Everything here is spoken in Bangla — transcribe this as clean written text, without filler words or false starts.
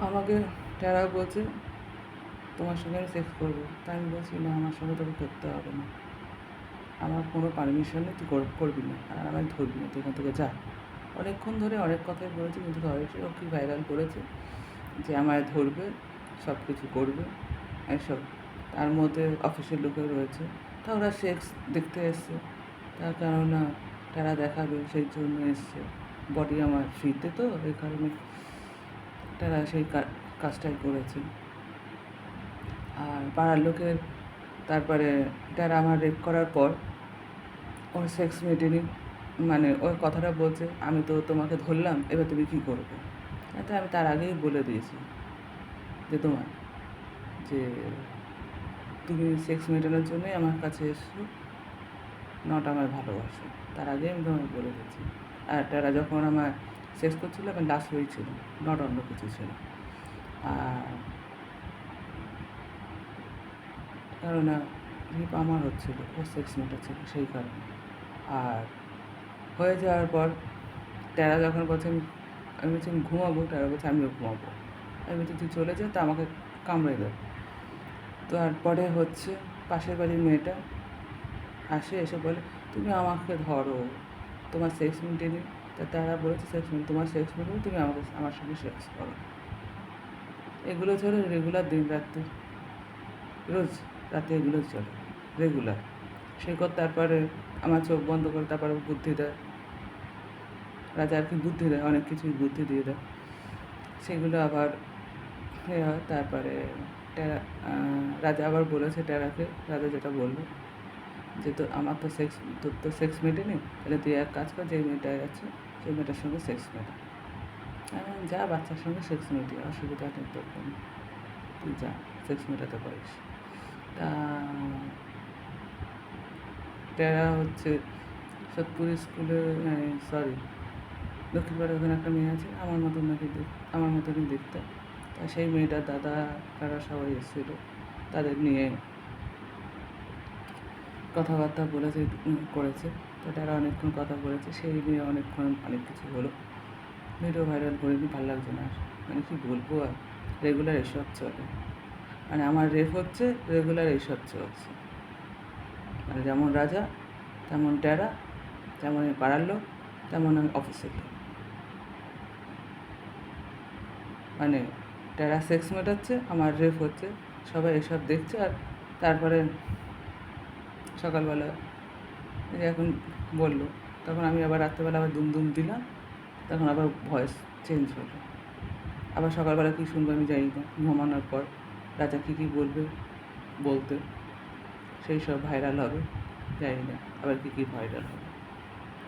আমাকে যারা বলছে তোমার সঙ্গে আমি সেক্স করবো, তাই আমি বলছি না, আমার সঙ্গে তোকে করতে হবে না, আমার কোনো পারমিশন নেই, তুই করবি না, আর আমায় ধরবি না, তুই এখান থেকে যা। অনেকক্ষণ ধরে অনেক কথাই বলেছে, কিন্তু ধরেছে ও কি ভাইরাল করেছে যে আমায় ধরবে, সব কিছু করবে এসব। তার মধ্যে অফিসের লোকেও রয়েছে, তা ওরা সেক্স দেখতে এসছে, তার কেননা তারা দেখাবে সেই জন্য এসছে। বডি আমার ফ্রিতে, তো এই কারণে তারা সেই কাজটাই করেছে। আর পাড়ার লোকের, তারপরে তারা আমার রেপ করার পর ওর সেক্স মেটেনি, মানে ওই কথাটা বলছে আমি তো তোমাকে ধরলাম, এবার তুমি কী করবে। এতে আমি তার আগেই বলে দিয়েছি যে তোমার যে তুমি সেক্স মেটানোর জন্যই আমার কাছে এসছো, নট আমায় ভালোবাসো। তার আগেই আমি তোমায় বলে দিয়েছি। আর তারা যখন আমার সেক্স করছিল আমি লাস্ট হয়েছিল, নট অন্য কিছু ছিল। আর কেননা রেপ আমার হচ্ছিল, ও সেক্স মেটাচ্ছিল সেই কারণে। আর হয়ে যাওয়ার পর তারা যখন বলছে আমি বলছি আমি ঘুমাবো, তারা বলছে আমিও ঘুমাবো। আমি বলছি তুই চলে যা, তো আমাকে কামড়ে দেবে। তারপরে হচ্ছে পাশের বাড়ির মেয়েটা আসে, এসে বলে তুমি আমাকে ধরো, তোমার সেক্স মেটেনি। তা তারা বলেছে সেক্স তোমার সেক্স মেটেনি, তুমি আমার সঙ্গে সেক্স করো। এগুলো চলে রেগুলার, দিন রাত্রে, রোজ রাতে এগুলো চলে রেগুলার। তারপরে আমার চোখ বন্ধ করে তারপরে বুদ্ধি দেয়, রাজা আর কি বুদ্ধি দেয়, অনেক কিছুই বুদ্ধি দিয়ে দেয়, সেগুলো আবার এ হয়। তারপরে রাজা আবার বলেছে টেরাকে, রাজা যেটা বললো যে তো আমার তো তোর তো সেক্স মেটেনি, তাহলে তুই এক কাজ কর, যে মেয়েটায় আছে সেই মেয়েটার সঙ্গে সেক্স মেটা। যা, বাচ্চার সঙ্গে সেক্স মেটিয়ে, অসুবিধা নেই তোর কোনো, তুই যা সেক্স মেটাতে পারিস। তা টেরা হচ্ছে সোদপুর স্কুলে, সরি লক্ষ্মীপাড়ার ওখানে একটা মেয়ে আছে আমার মতন নাকি, আমার মতনই দেখতে। তা সেই মেয়েটার দাদা তারা সবাই এসেছিলো, তাদের নিয়ে কথাবার্তা করেছে। তো তারা অনেকক্ষণ কথা বলেছে, সেই নিয়ে অনেকক্ষণ অনেক কিছু হলো। ভিডিও ভাইরাল করিনি, ভালো লাগছে না আর, মানে কী বলবো আর, রেগুলার এসব চলে। মানে আমার রেপ হচ্ছে, রেগুলার এইসব চলছে। মানে যেমন রাজা, তেমন টেরা, তেমন পাড়ার লোক, তেমন আমি অফিসের লোক। মানে টেরা সেক্স মেটাচ্ছে, আমার রেপ হচ্ছে, সবাই এসব দেখছে। আর তারপরে সকালবেলা যে এখন বললো, তখন আমি আবার রাত্রেবেলা আবার দুম দিলাম, তখন আবার ভয়েস চেঞ্জ হলো। আবার সকালবেলা কী শুনবো আমি জানি না, ঘুমানোর পর রাজা কী বলবে বলতে, সেই সব ভাইরাল হবে, জানি না আবার কী ভাইরাল হবে।